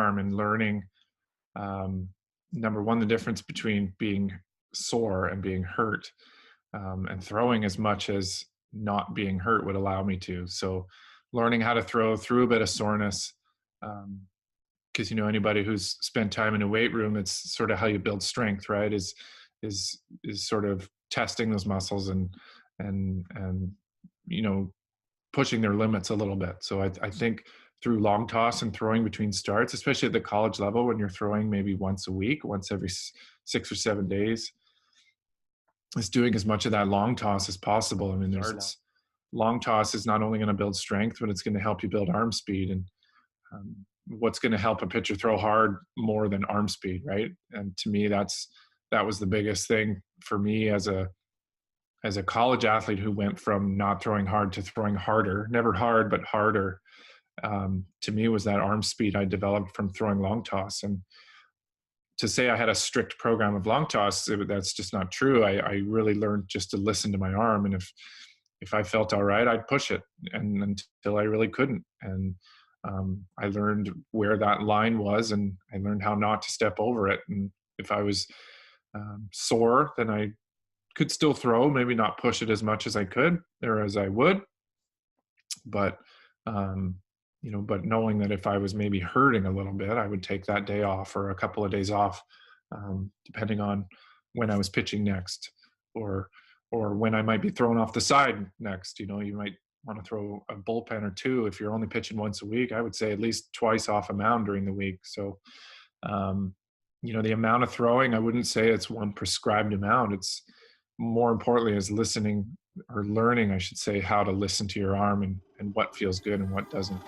arm and learning, um, number one, the difference between being sore and being hurt, and throwing as much as not being hurt would allow me to. So learning how to throw through a bit of soreness, because anybody who's spent time in a weight room, it's sort of how you build strength, right? Is sort of testing those muscles and you know pushing their limits a little bit. So I think through long toss and throwing between starts, especially at the college level, when you're throwing maybe once a week, once every 6 or 7 days, is doing as much of that long toss as possible. I mean, there's long toss is not only going to build strength, but it's going to help you build arm speed. And what's going to help a pitcher throw hard more than arm speed, right? And to me, that was the biggest thing for me as a college athlete who went from not throwing hard to throwing harder, never hard, but harder. To me, was that arm speed I developed from throwing long toss. And to say I had a strict program of long toss, that's just not true. I really learned just to listen to my arm, and if I felt all right, I'd push it, and until I really couldn't. And I learned where that line was, and I learned how not to step over it. And if I was sore, then I could still throw, maybe not push it as much as I could or as I would, but but knowing that if I was maybe hurting a little bit, I would take that day off or a couple of days off, depending on when I was pitching next, or when I might be thrown off the side next. You might want to throw a bullpen or two. If you're only pitching once a week, I would say at least twice off a mound during the week. So, the amount of throwing, I wouldn't say it's one prescribed amount. It's more importantly is listening, or learning, I should say, how to listen to your arm and what feels good and what doesn't.